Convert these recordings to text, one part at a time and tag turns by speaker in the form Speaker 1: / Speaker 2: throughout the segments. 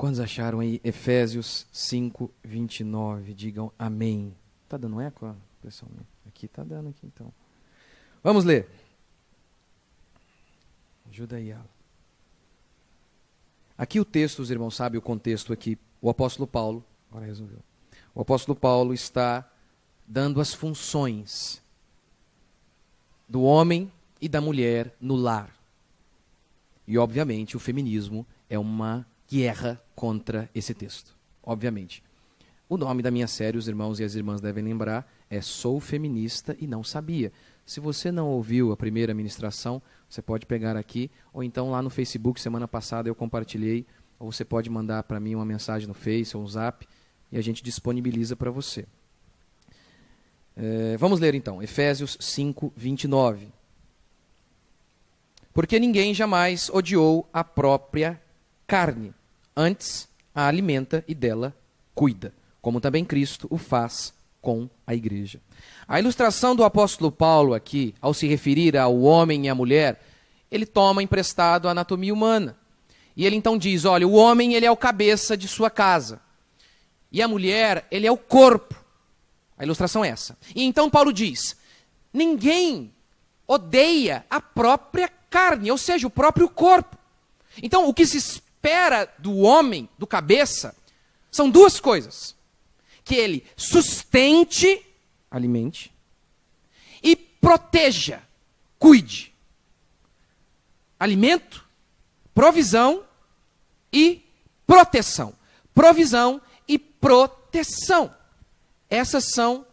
Speaker 1: Quantos acharam aí Efésios 5, 29? Digam amém. Está dando eco? Pessoal, aqui está dando aqui então. Vamos ler. Ajuda aí, Alan. Aqui o texto, os irmãos sabem o contexto aqui. O apóstolo Paulo, agora resolveu. O apóstolo Paulo está dando as funções do homem e da mulher no lar. E, obviamente, o feminismo é uma guerra contra esse texto. Obviamente. O nome da minha série, os irmãos e as irmãs devem lembrar, é Sou Feminista e Não Sabia. Se você não ouviu a primeira ministração, você pode pegar aqui, ou então lá no Facebook, semana passada eu compartilhei, ou você pode mandar para mim uma mensagem no Face ou um Zap, e a gente disponibiliza para você. Vamos ler então, Efésios 5, 29. Porque ninguém jamais odiou a própria carne, antes a alimenta e dela cuida, como também Cristo o faz com a igreja. A ilustração do apóstolo Paulo aqui, ao se referir ao homem e à mulher, ele toma emprestado a anatomia humana. E ele então diz, olha, o homem ele é o cabeça de sua casa. E a mulher, ele é o corpo. A ilustração é essa. E então Paulo diz, ninguém odeia a própria carne, ou seja, o próprio corpo. Então, o que se espera do homem, do cabeça, são duas coisas. Que ele sustente, alimente, e proteja, cuide. Alimento, provisão e proteção. Provisão e proteção. Essas são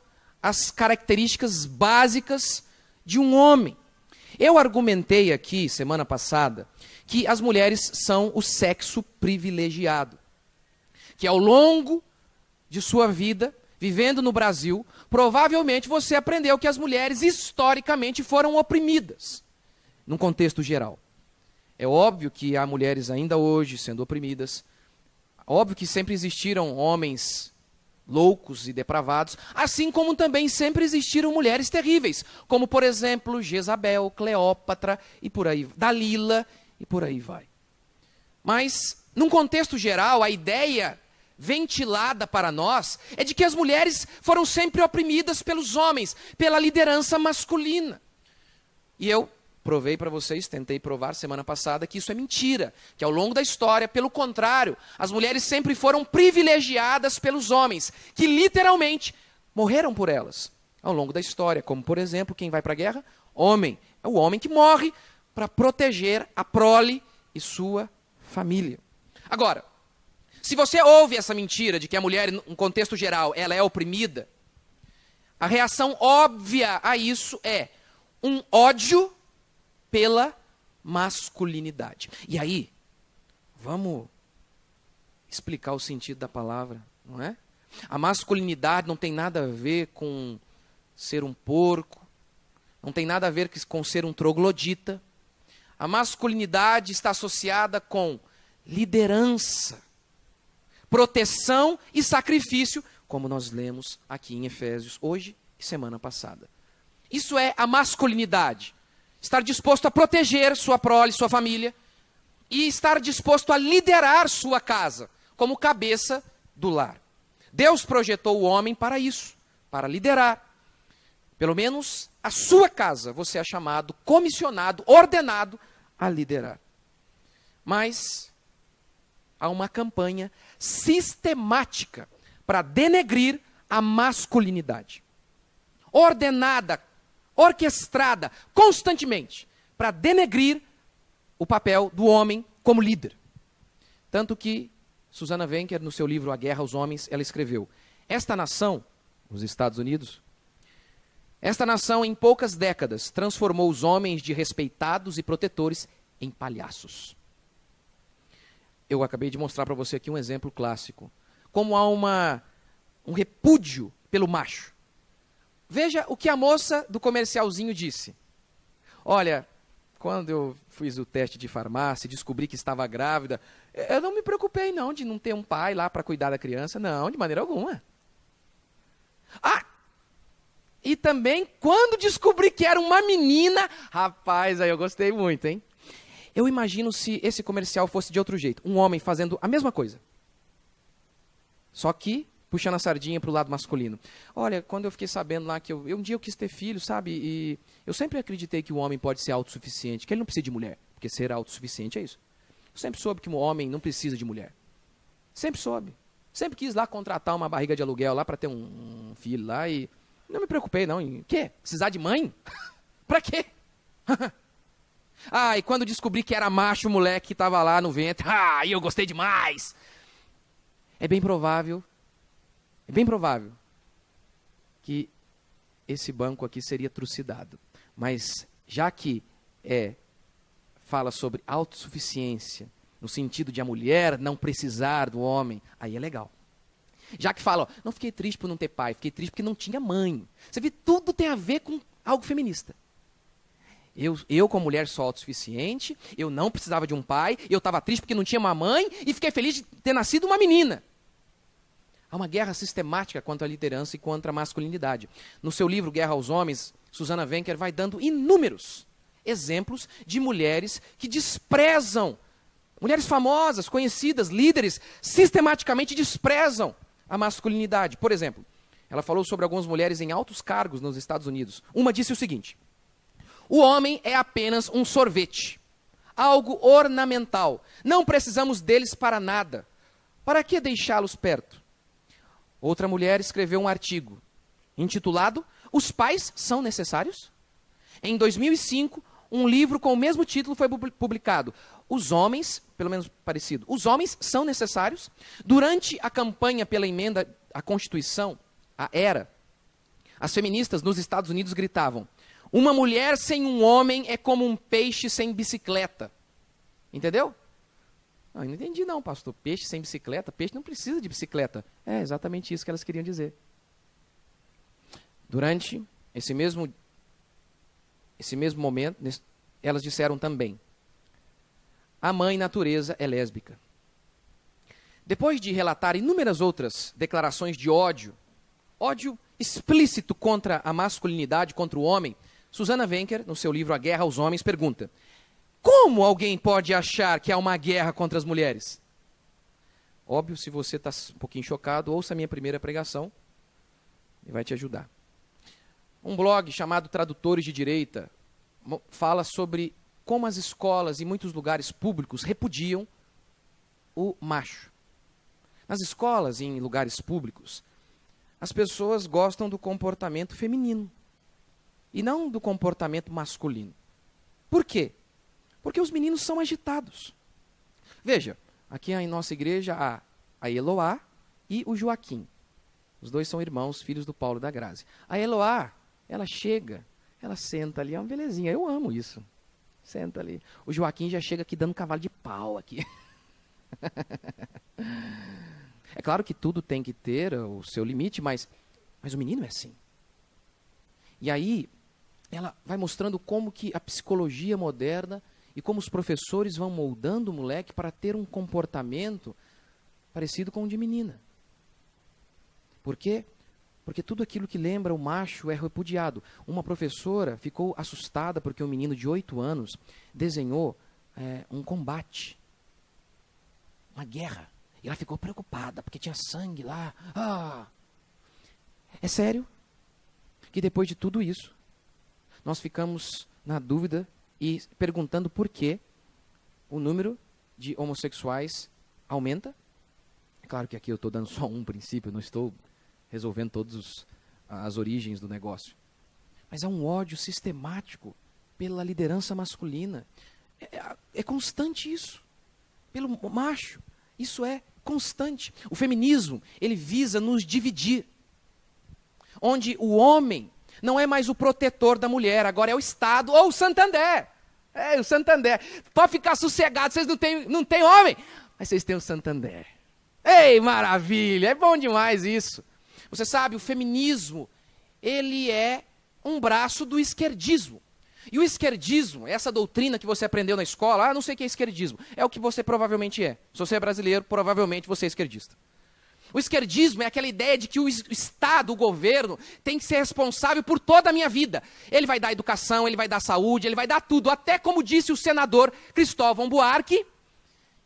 Speaker 1: as características básicas de um homem. Eu argumentei aqui, semana passada, que as mulheres são o sexo privilegiado. Que ao longo de sua vida, vivendo no Brasil, provavelmente você aprendeu que as mulheres historicamente foram oprimidas, num contexto geral. É óbvio que há mulheres ainda hoje sendo oprimidas, óbvio que sempre existiram homens loucos e depravados, assim como também sempre existiram mulheres terríveis, como por exemplo Jezabel, Cleópatra e por aí, Dalila e por aí vai. Mas, num contexto geral, a ideia ventilada para nós é de que as mulheres foram sempre oprimidas pelos homens, pela liderança masculina. E eu provei para vocês, tentei provar semana passada que isso é mentira, que ao longo da história, pelo contrário, as mulheres sempre foram privilegiadas pelos homens, que literalmente morreram por elas ao longo da história, como por exemplo, quem vai para a guerra? Homem. É o homem que morre para proteger a prole e sua família. Agora, se você ouve essa mentira de que a mulher, em um contexto geral, ela é oprimida, a reação óbvia a isso é um ódio pela masculinidade. E aí, vamos explicar o sentido da palavra, não é? A masculinidade não tem nada a ver com ser um porco, não tem nada a ver com ser um troglodita. A masculinidade está associada com liderança, proteção e sacrifício, como nós lemos aqui em Efésios hoje e semana passada. Isso é a masculinidade. Estar disposto a proteger sua prole, sua família, e estar disposto a liderar sua casa, como cabeça do lar. Deus projetou o homem para isso, para liderar. Pelo menos a sua casa, você é chamado, comissionado, ordenado a liderar. Mas há uma campanha sistemática para denegrir a masculinidade. Ordenada, orquestrada, constantemente, para denegrir o papel do homem como líder. Tanto que Susana Wencker, no seu livro A Guerra aos Homens, ela escreveu, esta nação, os Estados Unidos, esta nação em poucas décadas transformou os homens de respeitados e protetores em palhaços. Eu acabei de mostrar para você aqui um exemplo clássico. Como há um repúdio pelo macho. Veja o que a moça do comercialzinho disse. Olha, quando eu fiz o teste de farmácia e descobri que estava grávida, eu não me preocupei não de não ter um pai lá para cuidar da criança. Não, de maneira alguma. Ah, e também quando descobri que era uma menina, rapaz, aí eu gostei muito, hein? Eu imagino se esse comercial fosse de outro jeito. Um homem fazendo a mesma coisa. Só que, puxando a sardinha para o lado masculino. Olha, quando eu fiquei sabendo lá que um dia eu quis ter filho, sabe? E eu sempre acreditei que o homem pode ser autossuficiente, que ele não precisa de mulher, porque ser autossuficiente é isso. Eu sempre soube que o homem não precisa de mulher. Sempre soube. Sempre quis lá contratar uma barriga de aluguel lá para ter um filho lá e não me preocupei não. Em quê? Precisar de mãe? Pra quê? E quando descobri que era macho o moleque que estava lá no ventre, e eu gostei demais. É bem provável que esse banco aqui seria trucidado. Mas já que fala sobre autossuficiência, no sentido de a mulher não precisar do homem, aí é legal. Já que fala, não fiquei triste por não ter pai, fiquei triste porque não tinha mãe. Você vê, tudo tem a ver com algo feminista. Eu como mulher sou autossuficiente, eu não precisava de um pai, eu estava triste porque não tinha uma mãe e fiquei feliz de ter nascido uma menina. Há uma guerra sistemática contra a liderança e contra a masculinidade. No seu livro Guerra aos Homens, Susana Wencker vai dando inúmeros exemplos de mulheres que desprezam, mulheres famosas, conhecidas, líderes, sistematicamente desprezam a masculinidade. Por exemplo, ela falou sobre algumas mulheres em altos cargos nos Estados Unidos. Uma disse o seguinte: o homem é apenas um sorvete, algo ornamental. Não precisamos deles para nada. Para que deixá-los perto? Outra mulher escreveu um artigo intitulado Os Pais São Necessários? Em 2005, um livro com o mesmo título foi publicado. Os homens, pelo menos parecido, os homens são necessários? Durante a campanha pela emenda à Constituição, a ERA, as feministas nos Estados Unidos gritavam: uma mulher sem um homem é como um peixe sem bicicleta. Entendeu? Eu não entendi não, pastor. Peixe sem bicicleta? Peixe não precisa de bicicleta. É exatamente isso que elas queriam dizer. Durante esse mesmo momento, elas disseram também: a mãe natureza é lésbica. Depois de relatar inúmeras outras declarações de ódio explícito contra a masculinidade, contra o homem, Susana Wencker, no seu livro A Guerra aos Homens, pergunta: como alguém pode achar que há uma guerra contra as mulheres? Óbvio, se você está um pouquinho chocado, ouça a minha primeira pregação e vai te ajudar. Um blog chamado Tradutores de Direita fala sobre como as escolas e muitos lugares públicos repudiam o macho. Nas escolas e em lugares públicos, as pessoas gostam do comportamento feminino e não do comportamento masculino. Por quê? Porque os meninos são agitados. Veja, aqui em nossa igreja há a Eloá e o Joaquim. Os dois são irmãos, filhos do Paulo e da Grazi. A Eloá, ela chega, ela senta ali, é uma belezinha, eu amo isso. Senta ali. O Joaquim já chega aqui dando cavalo de pau aqui. É claro que tudo tem que ter o seu limite, mas o menino é assim. E aí, ela vai mostrando como que a psicologia moderna e como os professores vão moldando o moleque para ter um comportamento parecido com o de menina. Por quê? Porque tudo aquilo que lembra o macho é repudiado. Uma professora ficou assustada porque um menino de 8 anos desenhou um combate, uma guerra. E ela ficou preocupada porque tinha sangue lá. É sério que depois de tudo isso, nós ficamos na dúvida e perguntando por que o número de homossexuais aumenta. É claro que aqui eu estou dando só um princípio, não estou resolvendo todas as origens do negócio. Mas há um ódio sistemático pela liderança masculina. É constante isso. Pelo macho. Isso é constante. O feminismo, ele visa nos dividir. Onde o homem não é mais o protetor da mulher, agora é o Estado ou o Santander. O Santander. Pode ficar sossegado, vocês não têm homem, mas vocês têm o Santander. Ei, maravilha, é bom demais isso. Você sabe, o feminismo, ele é um braço do esquerdismo. E o esquerdismo, essa doutrina que você aprendeu na escola, não sei o que é esquerdismo, é o que você provavelmente é. Se você é brasileiro, provavelmente você é esquerdista. O esquerdismo é aquela ideia de que o Estado, o governo, tem que ser responsável por toda a minha vida. Ele vai dar educação, ele vai dar saúde, ele vai dar tudo. Até como disse o senador Cristóvão Buarque,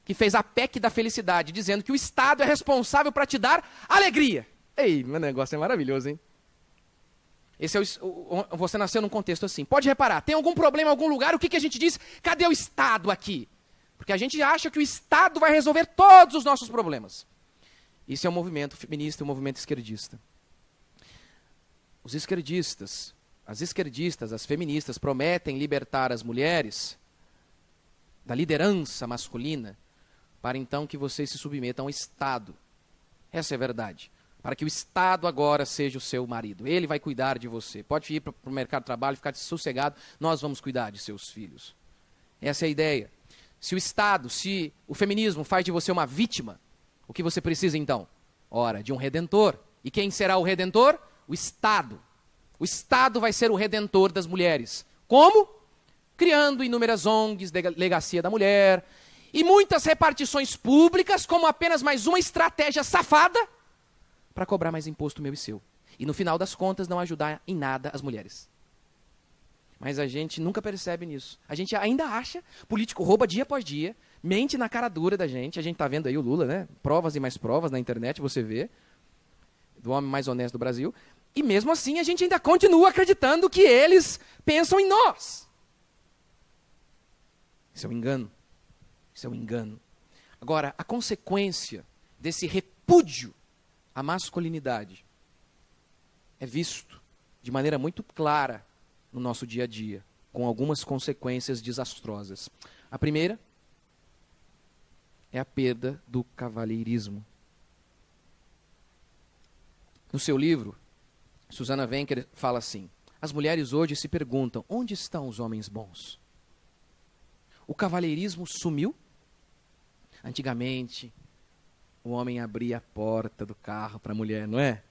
Speaker 1: que fez a PEC da felicidade, dizendo que o Estado é responsável para te dar alegria. Ei, meu negócio é maravilhoso, hein? Esse é você nasceu num contexto assim. Pode reparar, tem algum problema em algum lugar, o que a gente diz? Cadê o Estado aqui? Porque a gente acha que o Estado vai resolver todos os nossos problemas. Isso é um movimento feminista e um movimento esquerdista. Os esquerdistas, as feministas prometem libertar as mulheres da liderança masculina para então que vocês se submetam ao Estado. Essa é a verdade. Para que o Estado agora seja o seu marido. Ele vai cuidar de você. Pode ir para o mercado de trabalho, ficar sossegado, nós vamos cuidar de seus filhos. Essa é a ideia. Se o Estado, se o feminismo faz de você uma vítima, o que você precisa então? Ora, de um redentor. E quem será o redentor? O Estado. O Estado vai ser o redentor das mulheres. Como? Criando inúmeras ONGs, delegacia da mulher, e muitas repartições públicas como apenas mais uma estratégia safada para cobrar mais imposto meu e seu. E no final das contas não ajudar em nada as mulheres. Mas a gente nunca percebe nisso. A gente ainda acha, político rouba dia após dia, mente na cara dura da gente. A gente tá vendo aí o Lula, né? Provas e mais provas na internet, você vê. Do homem mais honesto do Brasil. E mesmo assim a gente ainda continua acreditando que eles pensam em nós. Isso é um engano. Isso é um engano. Agora, a consequência desse repúdio à masculinidade é visto de maneira muito clara no nosso dia a dia, com algumas consequências desastrosas. A primeira é a perda do cavalheirismo. No seu livro, Susana Wencker fala assim: as mulheres hoje se perguntam, onde estão os homens bons? O cavalheirismo sumiu? Antigamente, o homem abria a porta do carro para a mulher, não é?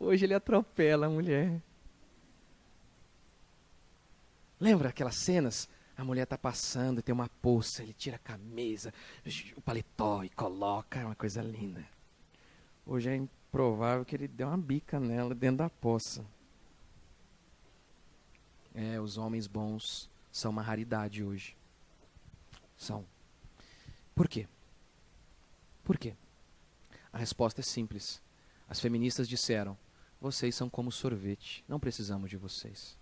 Speaker 1: Hoje ele atropela a mulher. Lembra aquelas cenas? A mulher está passando e tem uma poça, ele tira a camisa, o paletó e coloca, é uma coisa linda. Hoje é improvável que ele dê uma bica nela dentro da poça. Os homens bons são uma raridade hoje. São. Por quê? Por quê? A resposta é simples. As feministas disseram, vocês são como sorvete, não precisamos de vocês.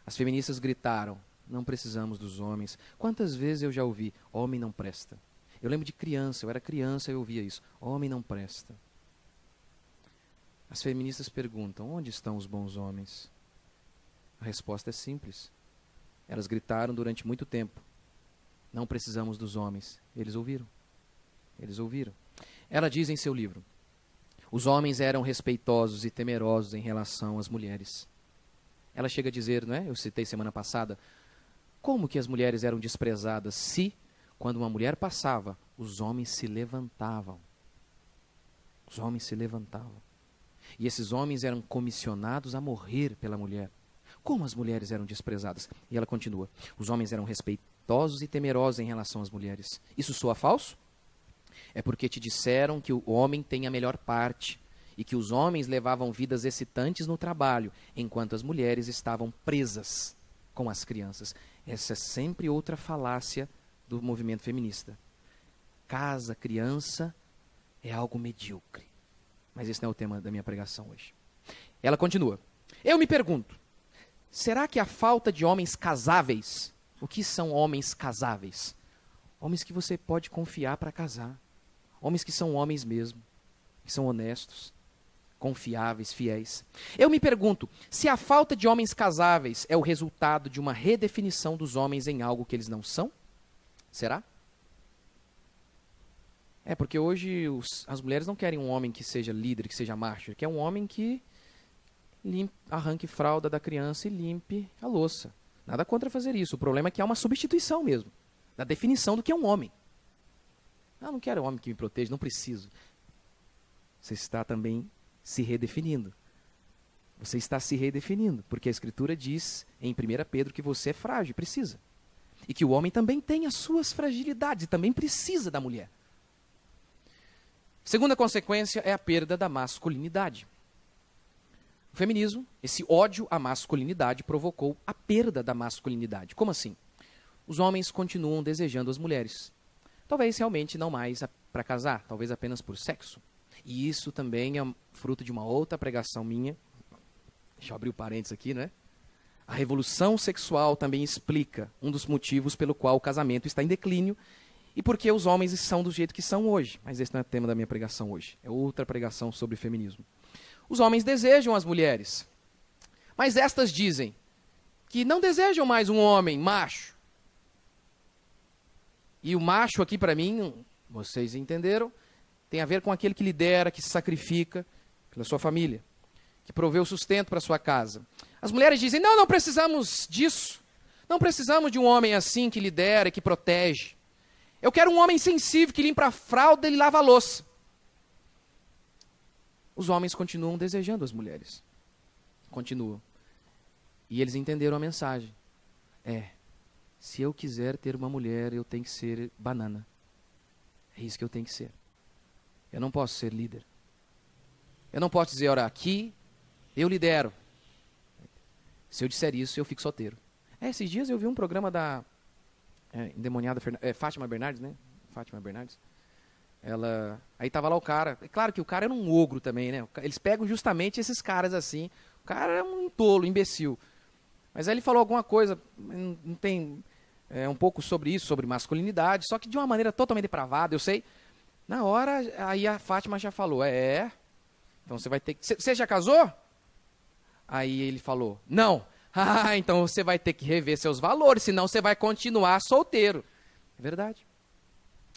Speaker 1: As feministas gritaram, não precisamos dos homens. Quantas vezes eu já ouvi, homem não presta. Eu lembro de criança, eu era criança e eu ouvia isso, homem não presta. As feministas perguntam, onde estão os bons homens? A resposta é simples. Elas gritaram durante muito tempo, não precisamos dos homens. Eles ouviram. Eles ouviram. Ela diz em seu livro, os homens eram respeitosos e temerosos em relação às mulheres. Ela chega a dizer, não é? Eu citei semana passada, como que as mulheres eram desprezadas se, quando uma mulher passava, os homens se levantavam. Os homens se levantavam. E esses homens eram comissionados a morrer pela mulher. Como as mulheres eram desprezadas? E ela continua, os homens eram respeitosos e temerosos em relação às mulheres. Isso soa falso? É porque te disseram que o homem tem a melhor parte e que os homens levavam vidas excitantes no trabalho, enquanto as mulheres estavam presas com as crianças. Essa é sempre outra falácia do movimento feminista. Casa, criança, é algo medíocre. Mas esse não é o tema da minha pregação hoje. Ela continua. Eu me pergunto, será que a falta de homens casáveis, o que são homens casáveis? Homens que você pode confiar para casar. Homens que são homens mesmo, que são honestos, confiáveis, fiéis. Eu me pergunto, se a falta de homens casáveis é o resultado de uma redefinição dos homens em algo que eles não são? Será? Porque hoje as mulheres não querem um homem que seja líder, que seja macho. Quer um homem que arranque fralda da criança e limpe a louça. Nada contra fazer isso. O problema é que há uma substituição mesmo, da definição do que é um homem. Não quero um homem que me proteja, não preciso. Você está também se redefinindo. Você está se redefinindo, porque a Escritura diz em 1 Pedro que você é frágil, precisa. E que o homem também tem as suas fragilidades e também precisa da mulher. Segunda consequência é a perda da masculinidade. O feminismo, esse ódio à masculinidade, provocou a perda da masculinidade. Como assim? Os homens continuam desejando as mulheres. talvez realmente não mais para casar, talvez apenas por sexo. E isso também é fruto de uma outra pregação minha. Deixa eu abrir o parênteses aqui, né? A revolução sexual também explica um dos motivos pelo qual o casamento está em declínio e porque os homens são do jeito que são hoje. Mas esse não é o tema da minha pregação hoje. É outra pregação sobre feminismo. Os homens desejam as mulheres, mas estas dizem que não desejam mais um homem macho. E o macho aqui, para mim, vocês entenderam, tem a ver com aquele que lidera, que se sacrifica pela sua família, que provê o sustento para sua casa. As mulheres dizem, não, não precisamos disso. Não precisamos de um homem assim que lidera, que protege. Eu quero um homem sensível, que limpa a fralda e lava a louça. Os homens continuam desejando as mulheres. Continuam. E eles entenderam a mensagem. Se eu quiser ter uma mulher, eu tenho que ser banana. É isso que eu tenho que ser. Eu não posso ser líder. Eu não posso dizer, olha, aqui eu lidero. Se eu disser isso, eu fico solteiro. Esses dias eu vi um programa da endemoniada Fátima Bernardes, né? Fátima Bernardes. Aí tava lá o cara. É claro que o cara era um ogro também, né? Eles pegam justamente esses caras assim. O cara é um tolo, imbecil. Mas aí ele falou alguma coisa, não tem um pouco sobre isso, sobre masculinidade, só que de uma maneira totalmente depravada, eu sei. Na hora, aí a Fátima já falou, então você vai ter que... Você já casou? Aí ele falou, não. Então você vai ter que rever seus valores, senão você vai continuar solteiro. É verdade.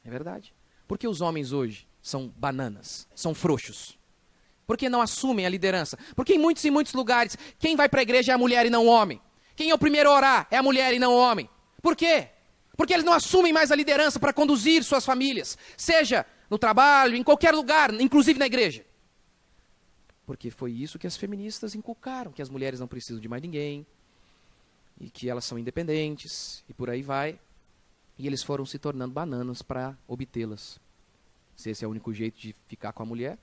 Speaker 1: É verdade. Por que os homens hoje são bananas, são frouxos? Por que não assumem a liderança? Porque em muitos e muitos lugares, quem vai para a igreja é a mulher e não o homem. Quem é o primeiro a orar é a mulher e não o homem. Por quê? Porque eles não assumem mais a liderança para conduzir suas famílias. Seja no trabalho, em qualquer lugar, inclusive na igreja. Porque foi isso que as feministas inculcaram, que as mulheres não precisam de mais ninguém, e que elas são independentes, e por aí vai. E eles foram se tornando bananas para obtê-las. Se esse é o único jeito de ficar com a mulher.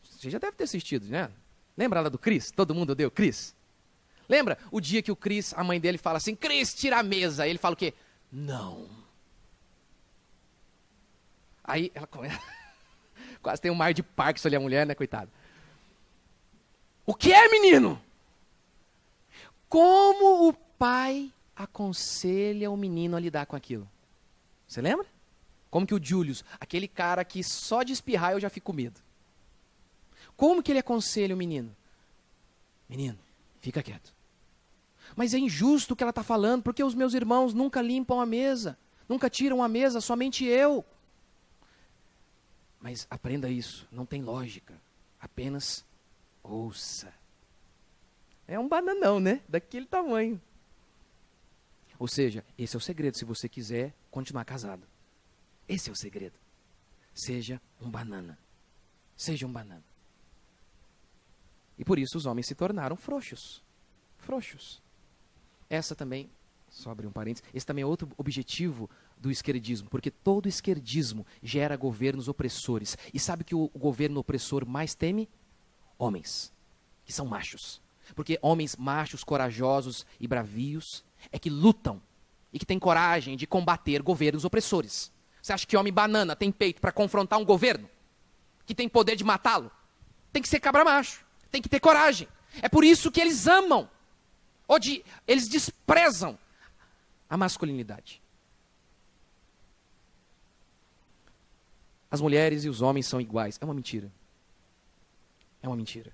Speaker 1: Você já deve ter assistido, né? Lembra lá do Cris? Todo mundo odeia o Cris? Lembra o dia que o Cris, a mãe dele fala assim, Cris, tira a mesa. Aí ele fala o quê? Não. Aí ela quase tem um mar de Parkinson ali a mulher, né, coitada. O que é, menino? Como o pai aconselha o menino a lidar com aquilo? Você lembra? Como que o Julius, aquele cara que só de espirrar eu já fico com medo. Como que ele aconselha o menino? Menino, fica quieto. Mas é injusto o que ela está falando, porque os meus irmãos nunca limpam a mesa, nunca tiram a mesa, somente eu. Mas aprenda isso, não tem lógica, apenas ouça. É um bananão, né? Daquele tamanho. Ou seja, esse é o segredo se você quiser continuar casado. Esse é o segredo. Seja um banana. Seja um banana. E por isso os homens se tornaram frouxos. Frouxos. Essa também, só abrir um parênteses, esse também é outro objetivo do esquerdismo, porque todo esquerdismo gera governos opressores. E sabe que o governo opressor mais teme? Homens, que são machos. Porque homens machos, corajosos e bravios é que lutam e que têm coragem de combater governos opressores. Você acha que homem banana tem peito para confrontar um governo que tem poder de matá-lo? Tem que ser cabra macho, tem que ter coragem. É por isso que eles amam, eles desprezam a masculinidade. As mulheres e os homens são iguais. É uma mentira. É uma mentira.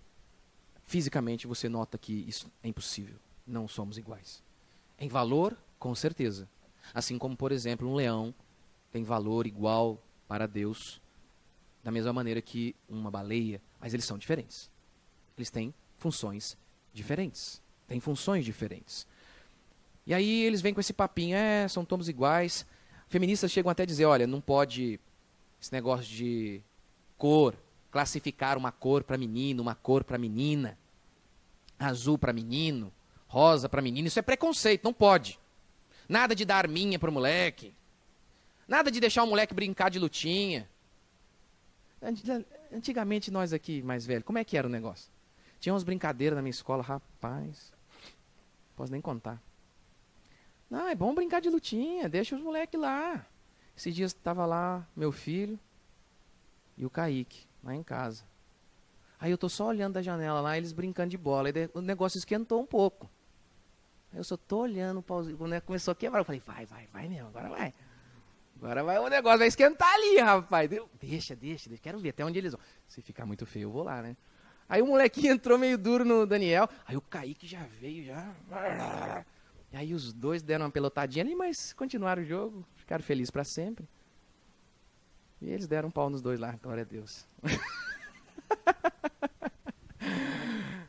Speaker 1: Fisicamente você nota que isso é impossível. Não somos iguais. Em valor, com certeza. Assim como, por exemplo, um leão tem valor igual para Deus, da mesma maneira que uma baleia, mas eles são diferentes. Eles têm funções diferentes. Têm funções diferentes. E aí eles vêm com esse papinho, são todos iguais. Feministas chegam até a dizer, olha, não pode esse negócio de cor, classificar uma cor para menino, uma cor para menina, azul para menino, rosa para menino, isso é preconceito, não pode. Nada de dar arminha para o moleque, nada de deixar o moleque brincar de lutinha. Antigamente nós aqui, mais velhos, como é que era o negócio? Tinha umas brincadeiras na minha escola, rapaz, não posso nem contar. Não, é bom brincar de lutinha, deixa os moleques lá. Esses dias estava lá meu filho e o Kaique, lá em casa. Aí eu tô só olhando da janela lá, eles brincando de bola. Aí o negócio esquentou um pouco. Aí eu só tô olhando, quando começou a quebrar, eu falei, vai mesmo, agora vai. Agora vai, o negócio vai esquentar ali, rapaz. Deixa, quero ver até onde eles vão. Se ficar muito feio, eu vou lá, né? Aí o molequinho entrou meio duro no Daniel. Aí o Kaique já veio, já. E aí os dois deram uma pelotadinha ali, mas continuaram o jogo. Ficaram felizes pra sempre. E eles deram um pau nos dois lá, glória a Deus.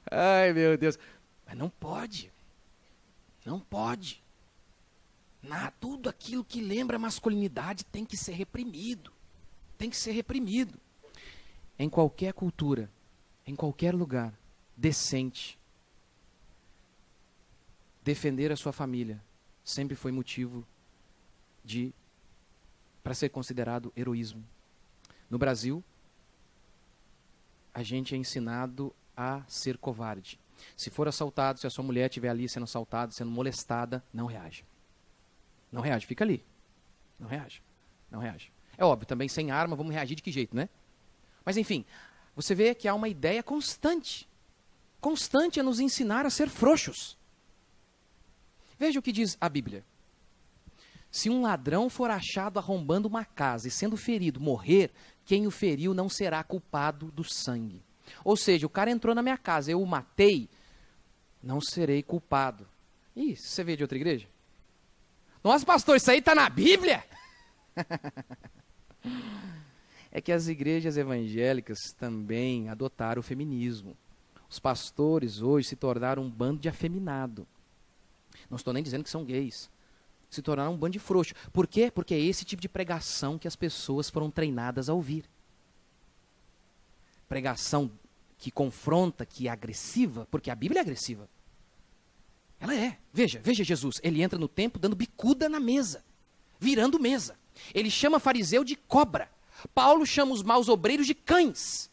Speaker 1: Ai, meu Deus. Mas não pode. Não pode. Tudo aquilo que lembra a masculinidade tem que ser reprimido. Tem que ser reprimido. Em qualquer cultura, em qualquer lugar decente, defender a sua família sempre foi motivo para ser considerado heroísmo. No Brasil, a gente é ensinado a ser covarde. Se for assaltado, se a sua mulher estiver ali sendo assaltada, sendo molestada, não reaja. Não reage, fica ali. Não reage. Não reage. É óbvio, também sem arma, vamos reagir de que jeito, né? Mas enfim, você vê que há uma ideia constante. Constante a nos ensinar a ser frouxos. Veja o que diz a Bíblia. Se um ladrão for achado arrombando uma casa e sendo ferido, morrer, quem o feriu não será culpado do sangue. Ou seja, o cara entrou na minha casa, eu o matei, não serei culpado. Ih, você veio de outra igreja? Nossa, pastor, isso aí está na Bíblia? É que as igrejas evangélicas também adotaram o feminismo. Os pastores hoje se tornaram um bando de afeminado. Não estou nem dizendo que são gays. Se tornaram um bando de frouxo. Por quê? Porque é esse tipo de pregação que as pessoas foram treinadas a ouvir. Pregação que confronta, que é agressiva, porque a Bíblia é agressiva. Ela é. Veja Jesus. Ele entra no templo dando bicuda na mesa, virando mesa. Ele chama fariseu de cobra. Paulo chama os maus obreiros de cães.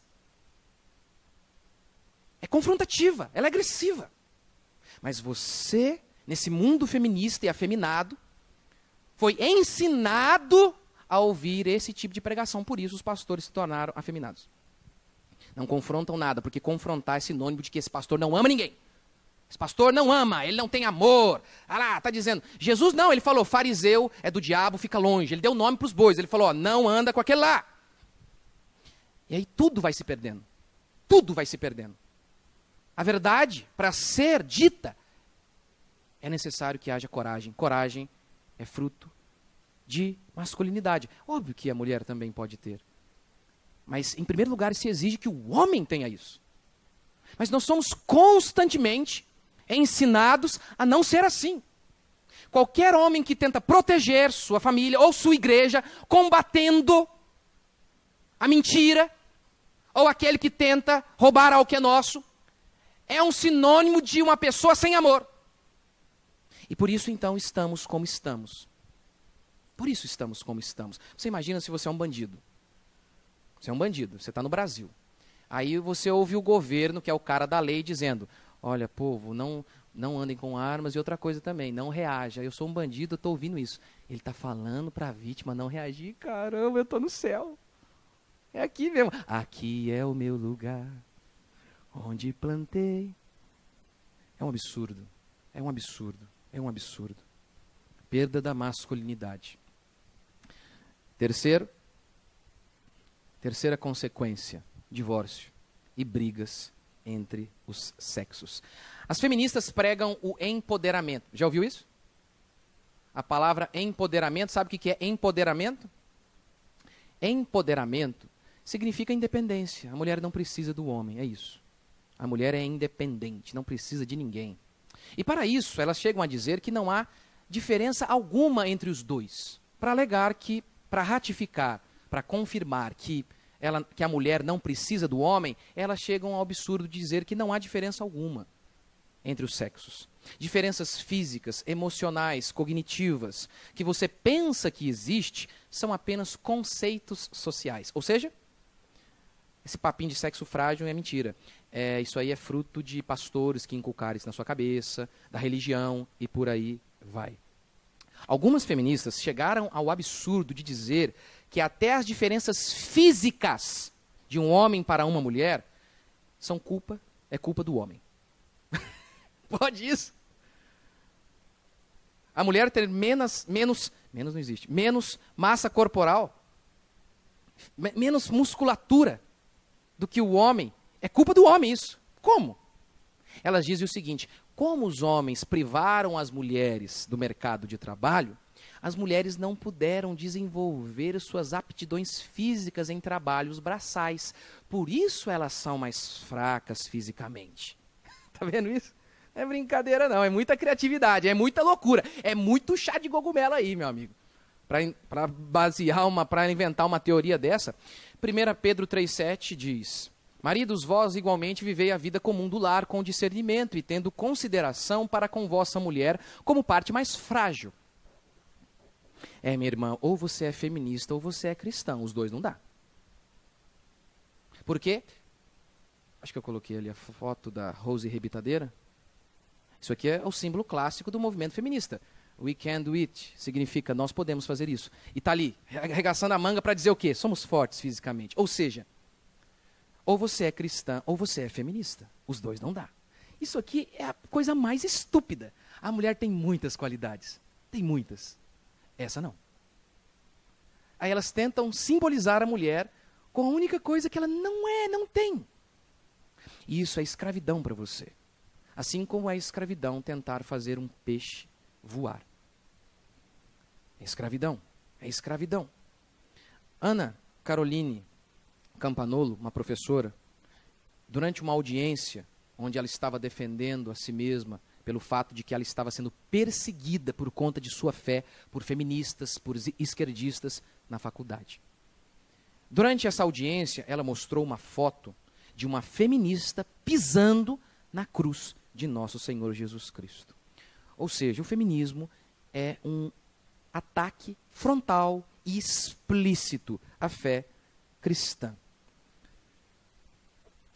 Speaker 1: É confrontativa, ela é agressiva. Mas você, nesse mundo feminista e afeminado, foi ensinado a ouvir esse tipo de pregação. Por isso os pastores se tornaram afeminados. Não confrontam nada, porque confrontar é sinônimo de que esse pastor não ama ninguém. Esse pastor não ama, ele não tem amor. Ah lá, está dizendo. Jesus não, ele falou, fariseu é do diabo, fica longe. Ele deu nome para os bois, ele falou, ó, não anda com aquele lá. E aí tudo vai se perdendo. Tudo vai se perdendo. A verdade, para ser dita, é necessário que haja coragem. Coragem é fruto de masculinidade. Óbvio que a mulher também pode ter. Mas, em primeiro lugar, se exige que o homem tenha isso. Mas nós somos constantemente ensinados a não ser assim. Qualquer homem que tenta proteger sua família ou sua igreja, combatendo a mentira, ou aquele que tenta roubar algo que é nosso, é um sinônimo de uma pessoa sem amor. E por isso, então, estamos como estamos. Por isso estamos como estamos. Você imagina se você é um bandido. Você é um bandido, você está no Brasil. Aí você ouve o governo, que é o cara da lei, dizendo, olha, povo, não andem com armas e outra coisa também, não reaja. Eu sou um bandido, eu estou ouvindo isso. Ele está falando para a vítima não reagir. Caramba, eu estou no céu. É aqui mesmo. Aqui é o meu lugar, onde plantei. É um absurdo, é um absurdo, é um absurdo. Perda da masculinidade. Terceira consequência, divórcio e brigas entre os sexos. As feministas pregam o empoderamento. Já ouviu isso? A palavra empoderamento, sabe o que é empoderamento? Empoderamento significa independência. A mulher não precisa do homem, é isso. A mulher é independente, não precisa de ninguém. E para isso, elas chegam a dizer que não há diferença alguma entre os dois. Para alegar que, para ratificar, para confirmar que a mulher não precisa do homem, elas chegam ao absurdo de dizer que não há diferença alguma entre os sexos. Diferenças físicas, emocionais, cognitivas, que você pensa que existe, são apenas conceitos sociais. Ou seja, esse papinho de sexo frágil é mentira. Isso aí é fruto de pastores que inculcaram isso na sua cabeça, da religião e por aí vai. Algumas feministas chegaram ao absurdo de dizer que até as diferenças físicas de um homem para uma mulher é culpa do homem. Pode isso? A mulher ter menos não existe, menos massa corporal, menos musculatura do que o homem, é culpa do homem isso. Como? Elas dizem o seguinte: como os homens privaram as mulheres do mercado de trabalho, as mulheres não puderam desenvolver suas aptidões físicas em trabalhos braçais. Por isso elas são mais fracas fisicamente. Tá vendo isso? Não é brincadeira não, é muita criatividade, é muita loucura, é muito chá de cogumelo aí, meu amigo. Para inventar uma teoria dessa, 1 Pedro 3,7 diz: maridos, vós igualmente vivei a vida comum do lar com discernimento e tendo consideração para com vossa mulher como parte mais frágil. Minha irmã, ou você é feminista ou você é cristão, os dois não dá. Por quê? Acho que eu coloquei ali a foto da Rose Rebitadeira. Isso aqui é o símbolo clássico do movimento feminista. We can do it, significa nós podemos fazer isso. E está ali, arregaçando a manga para dizer o quê? Somos fortes fisicamente. Ou seja, ou você é cristã ou você é feminista. Os dois não dá. Isso aqui é a coisa mais estúpida. A mulher tem muitas qualidades. Tem muitas. Essa não. Aí elas tentam simbolizar a mulher com a única coisa que ela não tem. E isso é escravidão para você. Assim como é escravidão tentar fazer um peixe voar. É escravidão. É escravidão. Ana Caroline Campanolo, uma professora, durante uma audiência onde ela estava defendendo a si mesma pelo fato de que ela estava sendo perseguida por conta de sua fé por feministas, por esquerdistas na faculdade. Durante essa audiência, ela mostrou uma foto de uma feminista pisando na cruz de nosso Senhor Jesus Cristo. Ou seja, o feminismo é um ataque frontal e explícito à fé cristã.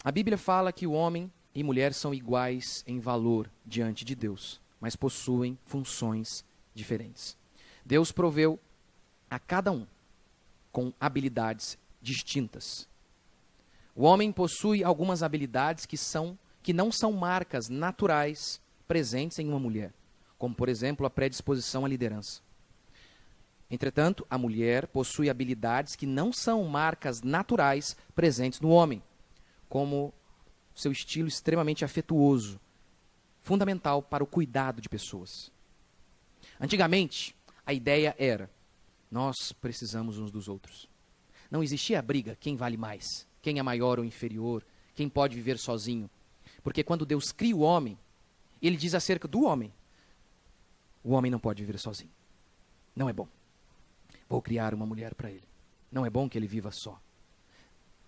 Speaker 1: A Bíblia fala que o homem e mulher são iguais em valor diante de Deus, mas possuem funções diferentes. Deus proveu a cada um com habilidades distintas. O homem possui algumas habilidades que não são marcas naturais presentes em uma mulher, como, por exemplo, a predisposição à liderança. Entretanto, a mulher possui habilidades que não são marcas naturais presentes no homem, como seu estilo extremamente afetuoso, fundamental para o cuidado de pessoas. Antigamente, a ideia era: nós precisamos uns dos outros. Não existia a briga, quem vale mais, quem é maior ou inferior, quem pode viver sozinho. Porque quando Deus cria o homem, ele diz acerca do homem: o homem não pode viver sozinho. Não é bom. Vou criar uma mulher para ele. Não é bom que ele viva só.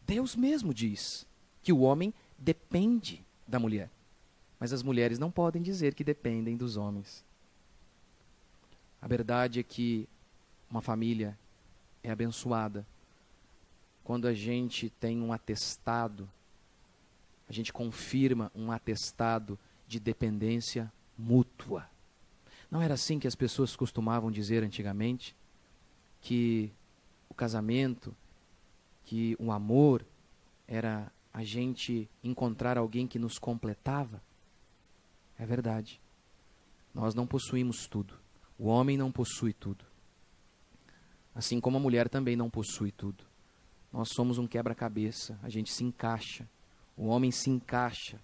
Speaker 1: Deus mesmo diz que o homem depende da mulher. Mas as mulheres não podem dizer que dependem dos homens. A verdade é que uma família é abençoada quando a gente tem um atestado, a gente confirma um atestado de dependência mútua. Não era assim que as pessoas costumavam dizer antigamente? Que o casamento, que o amor era a gente encontrar alguém que nos completava? É verdade. Nós não possuímos tudo. O homem não possui tudo. Assim como a mulher também não possui tudo. Nós somos um quebra-cabeça, a gente se encaixa. O homem se encaixa,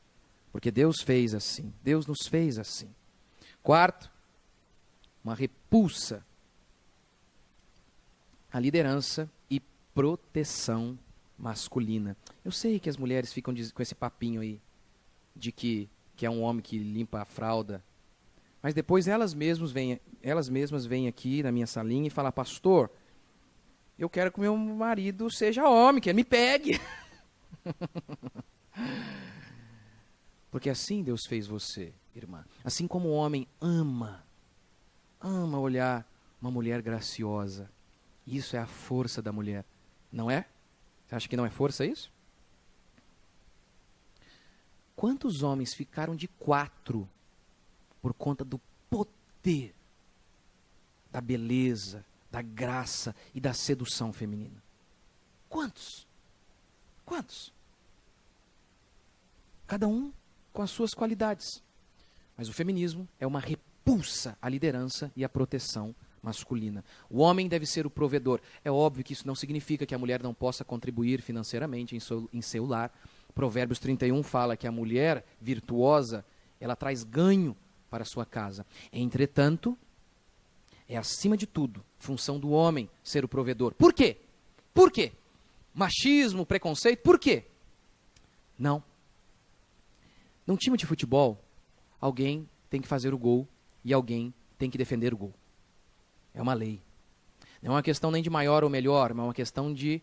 Speaker 1: porque Deus fez assim. Deus nos fez assim. Quarto, uma repulsa à liderança e proteção masculina. Eu sei que as mulheres ficam com esse papinho aí, de que é um homem que limpa a fralda, mas depois elas mesmas vêm aqui na minha salinha e falam: pastor, eu quero que meu marido seja homem, que ele me pegue. Porque assim Deus fez você, irmã. Assim como o homem ama olhar uma mulher graciosa. Isso é a força da mulher, não é? Você acha que não é força isso? Quantos homens ficaram de 4 por conta do poder da beleza, da graça e da sedução feminina. Quantos? Quantos? Cada um com as suas qualidades. Mas o feminismo é uma repulsa à liderança e à proteção masculina. O homem deve ser o provedor. É óbvio que isso não significa que a mulher não possa contribuir financeiramente em seu lar. Provérbios 31 fala que a mulher virtuosa, ela traz ganho para a sua casa. Entretanto, é acima de tudo função do homem ser o provedor. Por quê? Por quê? Machismo, preconceito, por quê? Não. Num time de futebol, alguém tem que fazer o gol e alguém tem que defender o gol. É uma lei. Não é uma questão nem de maior ou melhor, mas é uma questão de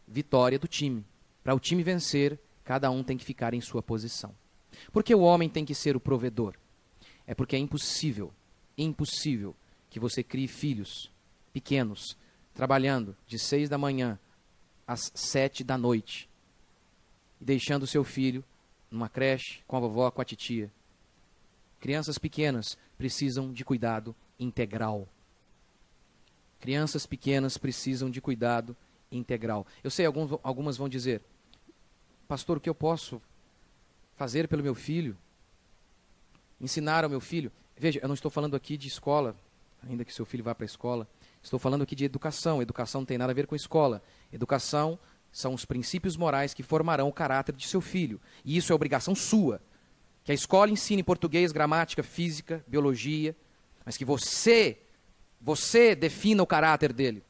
Speaker 1: vitória do time. Para o time vencer, cada um tem que ficar em sua posição. Por que o homem tem que ser o provedor? É porque é impossível que você crie filhos pequenos, trabalhando de 6 da manhã às 7 da noite, e deixando o seu filho numa creche, com a vovó, com a titia. Crianças pequenas precisam de cuidado integral. Crianças pequenas precisam de cuidado integral. Eu sei, algumas vão dizer, pastor, o que eu posso fazer pelo meu filho? Ensinar ao meu filho? Veja, eu não estou falando aqui de escola, ainda que seu filho vá para a escola. Estou falando aqui de educação. Educação não tem nada a ver com escola. Educação são os princípios morais que formarão o caráter de seu filho. E isso é obrigação sua. Que a escola ensine português, gramática, física, biologia, mas que você defina o caráter dele.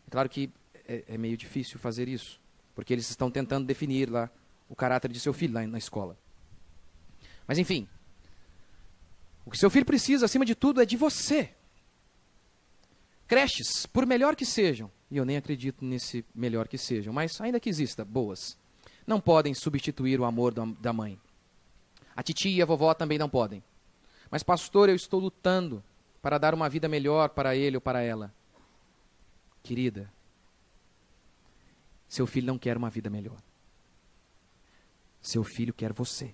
Speaker 1: É claro que é meio difícil fazer isso, porque eles estão tentando definir lá o caráter de seu filho lá na escola. Mas enfim, o que seu filho precisa, acima de tudo, é de você. Creches, por melhor que sejam, e eu nem acredito nesse melhor que sejam, mas ainda que exista, boas, não podem substituir o amor da mãe. A titia e a vovó também não podem. Mas pastor, eu estou lutando para dar uma vida melhor para ele ou para ela. Querida, seu filho não quer uma vida melhor. Seu filho quer você.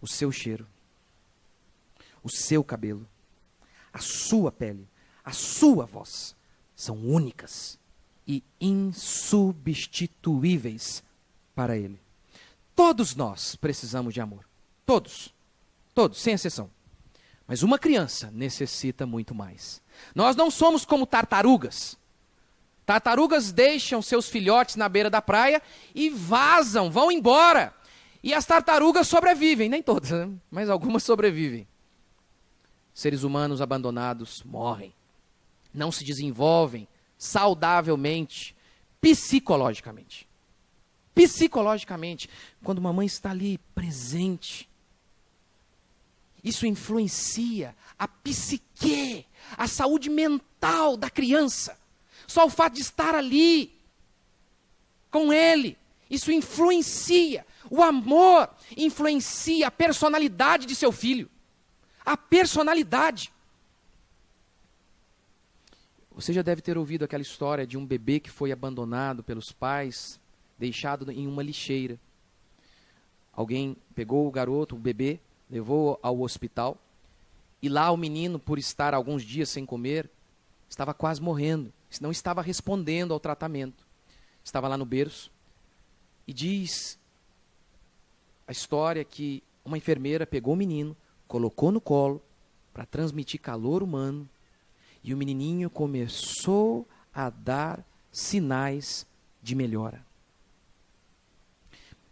Speaker 1: O seu cheiro, o seu cabelo, a sua pele, a sua voz são únicas e insubstituíveis para ele. Todos nós precisamos de amor. Todos, sem exceção. Mas uma criança necessita muito mais. Nós não somos como tartarugas. Tartarugas deixam seus filhotes na beira da praia e vazam, vão embora. E as tartarugas sobrevivem, nem todas, né? Mas algumas sobrevivem. Seres humanos abandonados morrem. Não se desenvolvem saudavelmente, psicologicamente. Psicologicamente, quando uma mãe está ali presente, isso influencia a psique, a saúde mental da criança. Só o fato de estar ali com ele, isso influencia. O amor influencia a personalidade de seu filho. A personalidade. Você já deve ter ouvido aquela história de um bebê que foi abandonado pelos pais, deixado em uma lixeira. Alguém pegou o garoto, o bebê, levou ao hospital, e lá o menino, por estar alguns dias sem comer, estava quase morrendo, não estava respondendo ao tratamento. Estava lá no berço, e diz a história que uma enfermeira pegou o menino, colocou no colo, para transmitir calor humano, e o menininho começou a dar sinais de melhora.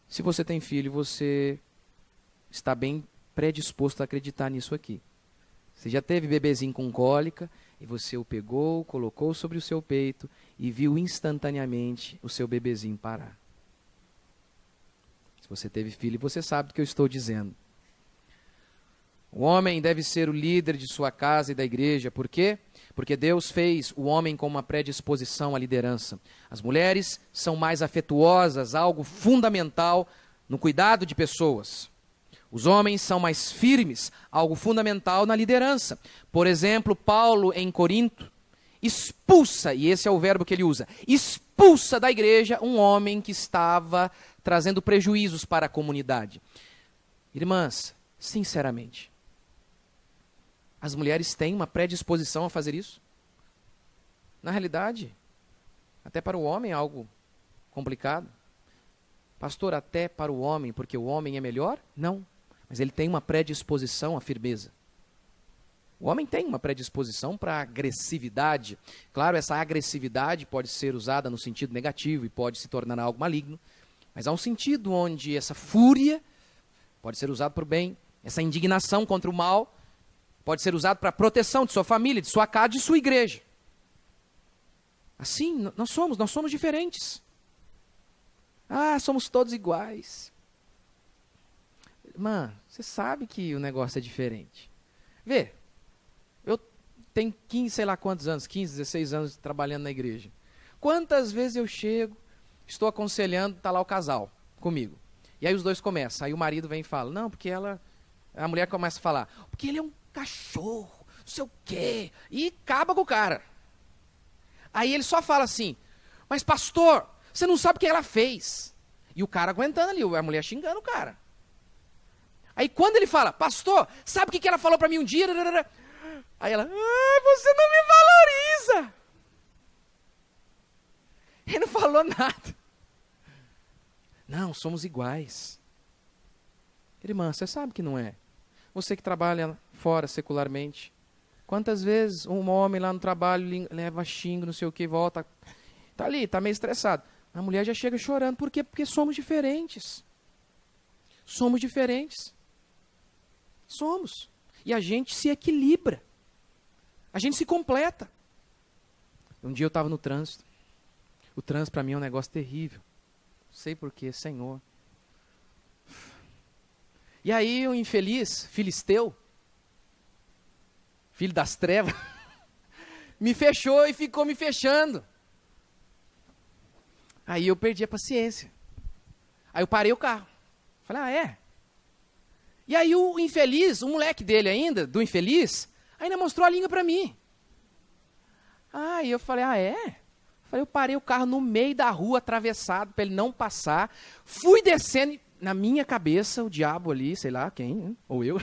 Speaker 1: Se você tem filho, você está bem predisposto a acreditar nisso aqui. Você já teve bebezinho com cólica e você o pegou, colocou sobre o seu peito e viu instantaneamente o seu bebezinho parar. Se você teve filho, você sabe do que eu estou dizendo. O homem deve ser o líder de sua casa e da igreja. Por quê? Porque Deus fez o homem com uma predisposição à liderança. As mulheres são mais afetuosas, algo fundamental no cuidado de pessoas. Os homens são mais firmes, algo fundamental na liderança. Por exemplo, Paulo em Corinto expulsa, e esse é o verbo que ele usa, expulsa da igreja um homem que estava trazendo prejuízos para a comunidade. Irmãs, sinceramente, as mulheres têm uma predisposição a fazer isso? Na realidade, até para o homem é algo complicado. Pastor, até para o homem, porque o homem é melhor? Não. Mas ele tem uma predisposição à firmeza. O homem tem uma predisposição para agressividade. Claro, essa agressividade pode ser usada no sentido negativo e pode se tornar algo maligno. Mas há um sentido onde essa fúria pode ser usada para o bem. Essa indignação contra o mal pode ser usada para a proteção de sua família, de sua casa, de sua igreja. Assim, nós somos diferentes. Ah, somos todos iguais. Irmã, você sabe que o negócio é diferente. Vê, eu tenho 15, sei lá quantos anos, 15, 16 anos trabalhando na igreja. Quantas vezes eu chego, estou aconselhando, está lá o casal comigo. E aí os dois começam, aí o marido vem e fala, não, porque a mulher começa a falar, porque ele é um cachorro, não sei o quê, e acaba com o cara. Aí ele só fala assim, mas pastor, você não sabe o que ela fez. E o cara aguentando ali, a mulher xingando o cara. Aí quando ele fala, pastor, sabe o que ela falou para mim um dia? Aí ela, você não me valoriza. Ele não falou nada. Não, somos iguais. Irmã, você sabe que não é. Você que trabalha fora secularmente, quantas vezes um homem lá no trabalho leva xingo, não sei o que, volta, tá ali, tá meio estressado. A mulher já chega chorando. Por quê? Porque somos diferentes. Somos diferentes. Somos. E a gente se equilibra. A gente se completa. Um dia eu estava no trânsito. O trânsito para mim é um negócio terrível. Não sei porquê, Senhor. E aí o infeliz filisteu, filho das trevas, me fechou e ficou me fechando. Aí eu perdi a paciência. Aí eu parei o carro. Falei, é? E aí o infeliz, o moleque dele ainda, do infeliz, ainda mostrou a língua para mim. Aí eu falei, é? Eu parei o carro no meio da rua, atravessado, para ele não passar. Fui descendo, e, na minha cabeça, o diabo ali, sei lá quem, ou eu.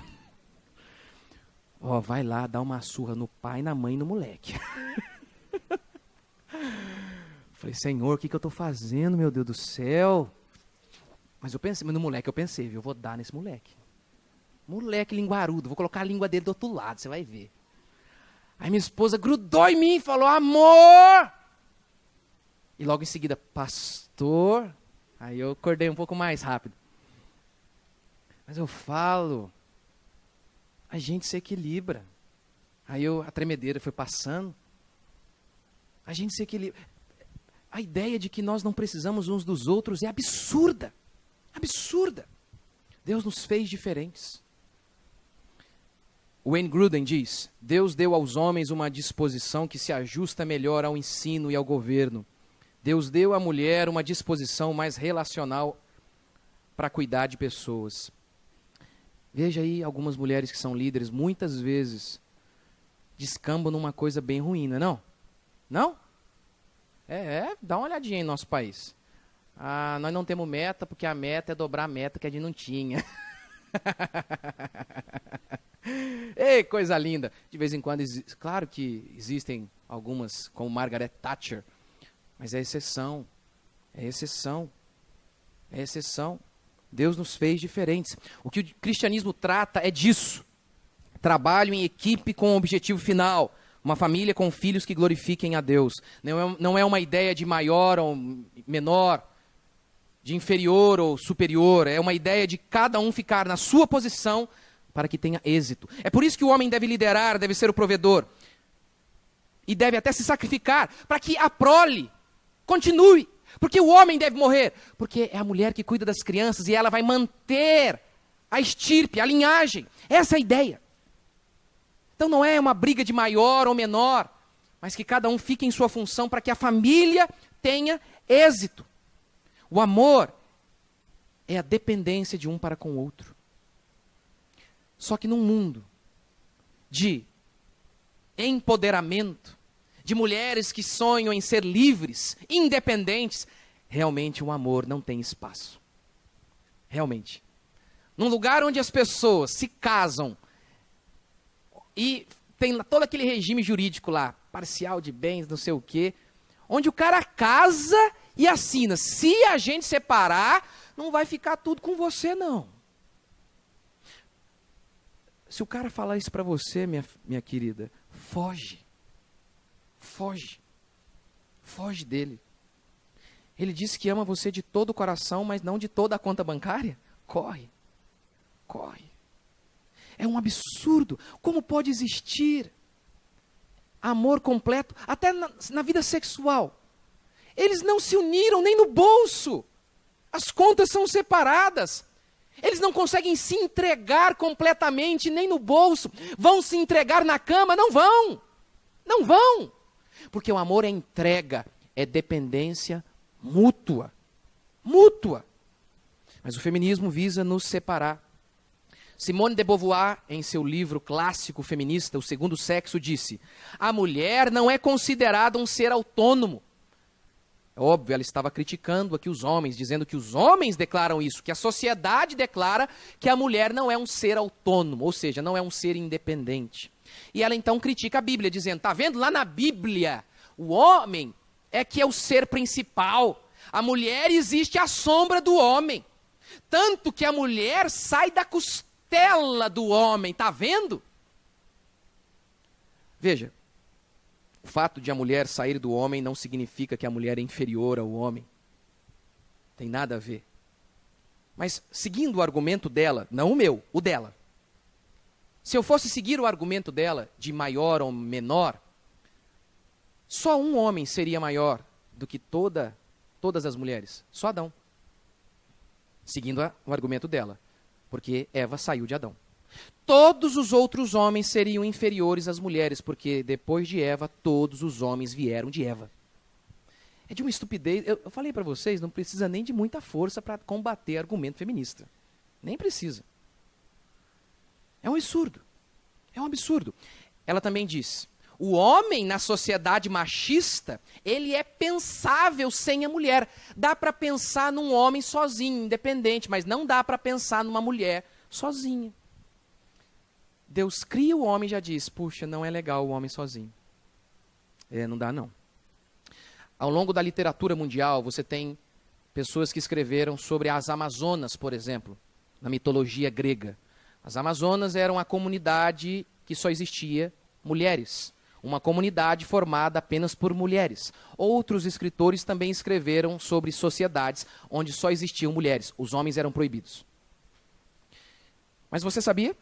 Speaker 1: Vai lá, dá uma surra no pai, na mãe e no moleque. Falei, Senhor, o que eu estou fazendo, meu Deus do céu? Mas no moleque eu pensei, eu vou dar nesse moleque. Moleque linguarudo, vou colocar a língua dele do outro lado, você vai ver. Aí minha esposa grudou em mim e falou, amor! E logo em seguida, pastor. Aí eu acordei um pouco mais rápido. Mas eu falo, a gente se equilibra. Aí a tremedeira foi passando. A gente se equilibra. A ideia de que nós não precisamos uns dos outros é absurda. Absurda. Deus nos fez diferentes. Wayne Grudem diz, Deus deu aos homens uma disposição que se ajusta melhor ao ensino e ao governo. Deus deu à mulher uma disposição mais relacional para cuidar de pessoas. Veja aí algumas mulheres que são líderes, muitas vezes descambam numa coisa bem ruim, não é não? Não? Dá uma olhadinha em nosso país. Nós não temos meta, porque a meta é dobrar a meta que a gente não tinha. Ei, coisa linda. De vez em quando, claro que existem algumas, como Margaret Thatcher, mas é exceção. É exceção. É exceção. Deus nos fez diferentes. O que o cristianismo trata é disso. Trabalho em equipe com o objetivo final. Uma família com filhos que glorifiquem a Deus. Não é uma ideia de maior ou menor, de inferior ou superior. É uma ideia de cada um ficar na sua posição para que tenha êxito. É por isso que o homem deve liderar, deve ser o provedor. E deve até se sacrificar para que a prole continue. Porque o homem deve morrer. Porque é a mulher que cuida das crianças e ela vai manter a estirpe, a linhagem. Essa é a ideia. Então não é uma briga de maior ou menor, mas que cada um fique em sua função para que a família tenha êxito. O amor é a dependência de um para com o outro. Só que num mundo de empoderamento, de mulheres que sonham em ser livres, independentes, realmente o amor não tem espaço. Realmente. Num lugar onde as pessoas se casam e tem todo aquele regime jurídico lá, parcial de bens, não sei o quê, onde o cara casa e assina. Se a gente separar, não vai ficar tudo com você, não. Se o cara falar isso para você, minha querida, foge. Foge. Foge dele. Ele disse que ama você de todo o coração, mas não de toda a conta bancária. Corre. Corre. É um absurdo. Como pode existir amor completo, até na vida sexual? Eles não se uniram nem no bolso. As contas são separadas. Eles não conseguem se entregar completamente, nem no bolso. Vão se entregar na cama? Não vão. Não vão. Porque o amor é entrega, é dependência mútua. Mútua. Mas o feminismo visa nos separar. Simone de Beauvoir, em seu livro clássico feminista, O Segundo Sexo, disse: a mulher não é considerada um ser autônomo. É óbvio, ela estava criticando aqui os homens, dizendo que os homens declaram isso, que a sociedade declara que a mulher não é um ser autônomo, ou seja, não é um ser independente. E ela então critica a Bíblia, dizendo, tá vendo lá na Bíblia, o homem é que é o ser principal, a mulher existe à sombra do homem, tanto que a mulher sai da costela do homem, tá vendo? Veja, o fato de a mulher sair do homem não significa que a mulher é inferior ao homem. Tem nada a ver. Mas, seguindo o argumento dela, não o meu, o dela. Se eu fosse seguir o argumento dela, de maior ou menor, só um homem seria maior do que todas as mulheres. Só Adão. Seguindo o argumento dela. Porque Eva saiu de Adão. Todos os outros homens seriam inferiores às mulheres, porque depois de Eva, todos os homens vieram de Eva. É de uma estupidez. Eu falei para vocês, não precisa nem de muita força para combater argumento feminista. Nem precisa. É um absurdo. É um absurdo. Ela também diz, o homem na sociedade machista, ele é pensável sem a mulher. Dá para pensar num homem sozinho, independente, mas não dá para pensar numa mulher sozinha. Deus cria o homem e já diz, puxa, não é legal o homem sozinho. Não dá não. Ao longo da literatura mundial, você tem pessoas que escreveram sobre as Amazonas, por exemplo, na mitologia grega. As Amazonas eram a comunidade que só existia mulheres. Uma comunidade formada apenas por mulheres. Outros escritores também escreveram sobre sociedades onde só existiam mulheres. Os homens eram proibidos. Mas você sabia?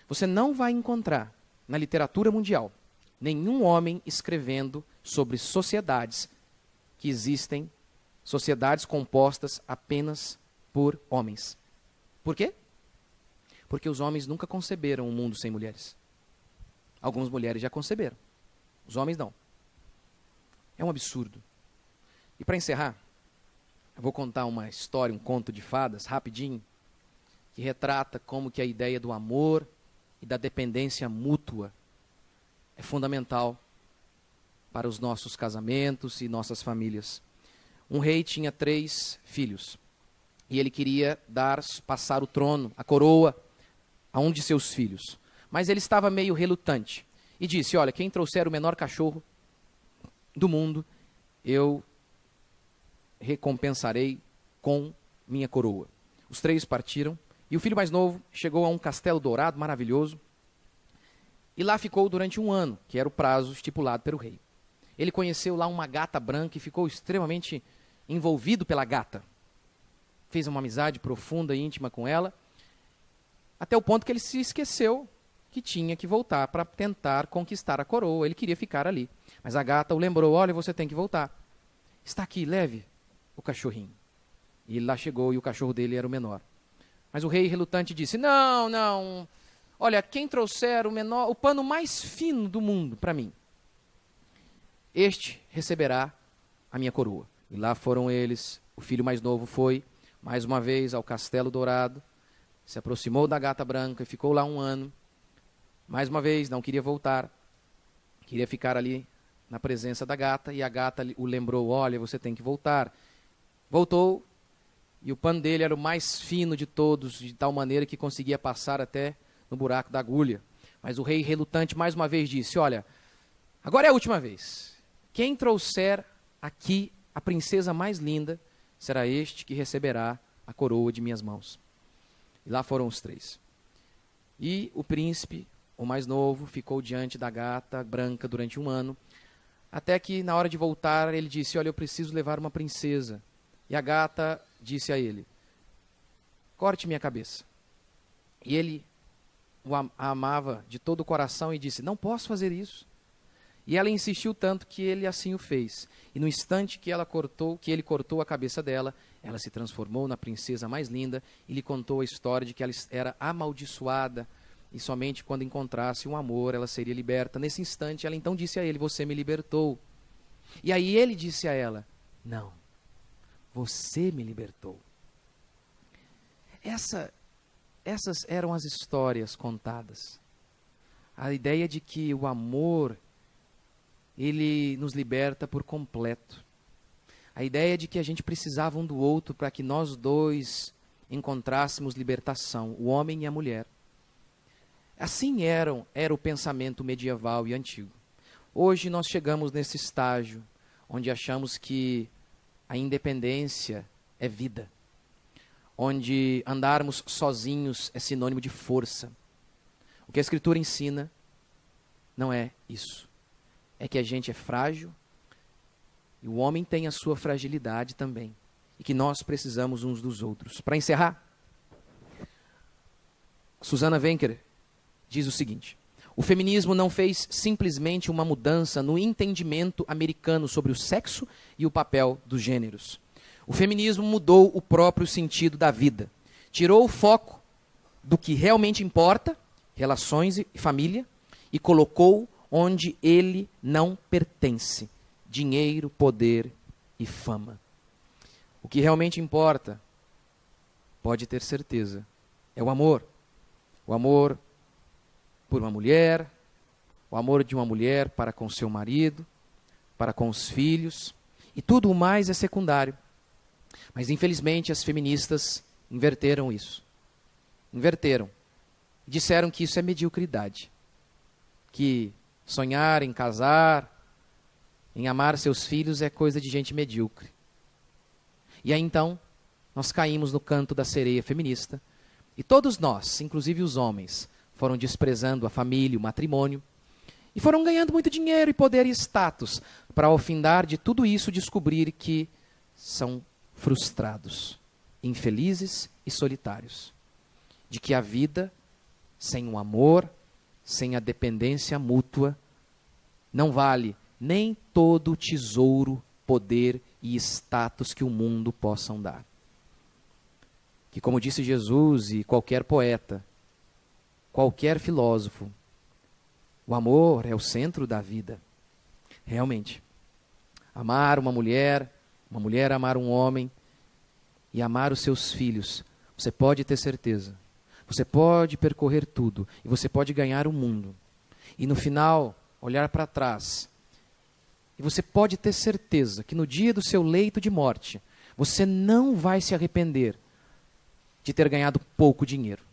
Speaker 1: Você não vai encontrar na literatura mundial nenhum homem escrevendo sobre sociedades que existem, sociedades compostas apenas por homens. Por quê? Porque os homens nunca conceberam um mundo sem mulheres. Algumas mulheres já conceberam. Os homens não. É um absurdo. E para encerrar, eu vou contar uma história, um conto de fadas, rapidinho, que retrata como que a ideia do amor e da dependência mútua é fundamental para os nossos casamentos e nossas famílias. Um rei tinha 3 filhos e ele queria passar o trono, a coroa, a um de seus filhos. Mas ele estava meio relutante e disse, olha, quem trouxer o menor cachorro do mundo, eu recompensarei com minha coroa. Os 3 partiram. E o filho mais novo chegou a um castelo dourado maravilhoso e lá ficou durante 1 ano, que era o prazo estipulado pelo rei. Ele conheceu lá uma gata branca e ficou extremamente envolvido pela gata. Fez uma amizade profunda e íntima com ela, até o ponto que ele se esqueceu que tinha que voltar para tentar conquistar a coroa. Ele queria ficar ali. Mas a gata o lembrou, olha, você tem que voltar. Está aqui, leve o cachorrinho. E ele lá chegou e o cachorro dele era o menor. Mas o rei relutante disse, não, olha, quem trouxer o pano mais fino do mundo para mim, este receberá a minha coroa. E lá foram eles, o filho mais novo foi, mais uma vez, ao Castelo Dourado, se aproximou da gata branca e ficou lá 1 ano. Mais uma vez, não queria voltar, queria ficar ali na presença da gata, e a gata o lembrou, olha, você tem que voltar. Voltou. E o pano dele era o mais fino de todos, de tal maneira que conseguia passar até no buraco da agulha. Mas o rei relutante mais uma vez disse: olha, agora é a última vez. Quem trouxer aqui a princesa mais linda, será este que receberá a coroa de minhas mãos. E lá foram os 3. E o príncipe, o mais novo, ficou diante da gata branca durante 1 ano, até que na hora de voltar ele disse: olha, eu preciso levar uma princesa. E a gata disse a ele: corte minha cabeça. E ele a amava de todo o coração e disse: não posso fazer isso. E ela insistiu tanto que ele assim o fez. E no instante que ele cortou a cabeça dela, ela se transformou na princesa mais linda e lhe contou a história de que ela era amaldiçoada e somente quando encontrasse um amor ela seria liberta. Nesse instante ela então disse a ele: você me libertou. E aí ele disse a ela: não, você me libertou. Essas eram as histórias contadas. A ideia de que o amor, ele nos liberta por completo. A ideia de que a gente precisava um do outro para que nós dois encontrássemos libertação, o homem e a mulher. Assim era o pensamento medieval e antigo. Hoje nós chegamos nesse estágio onde achamos que a independência é vida, onde andarmos sozinhos é sinônimo de força. O que a Escritura ensina não é isso. É que a gente é frágil e o homem tem a sua fragilidade também. E que nós precisamos uns dos outros. Para encerrar, Susana Wencker diz o seguinte: o feminismo não fez simplesmente uma mudança no entendimento americano sobre o sexo e o papel dos gêneros. O feminismo mudou o próprio sentido da vida. Tirou o foco do que realmente importa, relações e família, e colocou onde ele não pertence: dinheiro, poder e fama. O que realmente importa, pode ter certeza, é o amor. O amor por uma mulher, o amor de uma mulher para com seu marido, para com os filhos, e tudo o mais é secundário. Mas infelizmente as feministas inverteram isso. Inverteram. Disseram que isso é mediocridade. Que sonhar em casar, em amar seus filhos é coisa de gente medíocre. E aí então, nós caímos no canto da sereia feminista. E todos nós, inclusive os homens, foram desprezando a família, o matrimônio. E foram ganhando muito dinheiro e poder e status, para ao findar de tudo isso descobrir que são frustrados, infelizes e solitários. De que a vida, sem o amor, sem a dependência mútua, não vale nem todo o tesouro, poder e status que o mundo possam dar. Que, como disse Jesus e qualquer poeta, qualquer filósofo, o amor é o centro da vida. Realmente. Amar uma mulher amar um homem e amar os seus filhos, você pode ter certeza. Você pode percorrer tudo e você pode ganhar o mundo. E no final, olhar para trás. E você pode ter certeza que no dia do seu leito de morte, você não vai se arrepender de ter ganhado pouco dinheiro.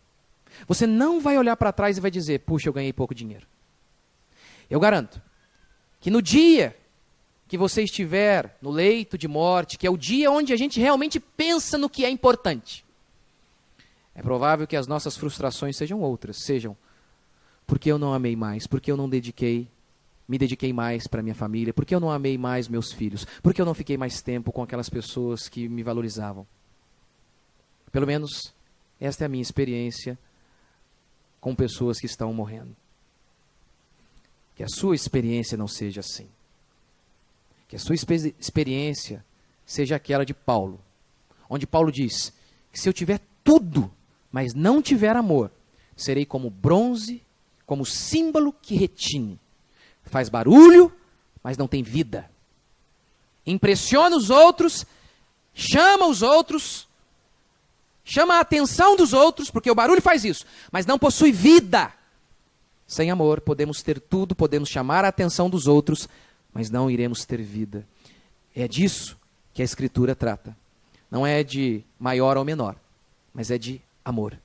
Speaker 1: Você não vai olhar para trás e vai dizer: puxa, eu ganhei pouco dinheiro. Eu garanto que no dia que você estiver no leito de morte, que é o dia onde a gente realmente pensa no que é importante, é provável que as nossas frustrações sejam outras. Sejam: porque eu não amei mais, porque eu não me dediquei mais para minha família, porque eu não amei mais meus filhos, porque eu não fiquei mais tempo com aquelas pessoas que me valorizavam. Pelo menos esta é a minha experiência com pessoas que estão morrendo. Que a sua experiência não seja assim. Que a sua experiência seja aquela de Paulo, onde Paulo diz que se eu tiver tudo, mas não tiver amor, serei como bronze, como símbolo que retine. Faz barulho, mas não tem vida. Impressiona os outros, chama a atenção dos outros, porque o barulho faz isso, mas não possui vida. Sem amor, podemos ter tudo, podemos chamar a atenção dos outros, mas não iremos ter vida. É disso que a Escritura trata. Não é de maior ou menor, mas é de amor,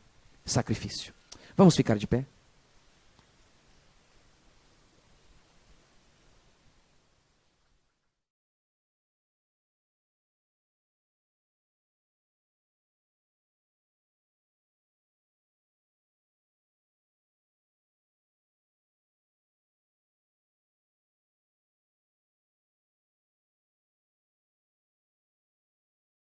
Speaker 1: sacrifício. Vamos ficar de pé?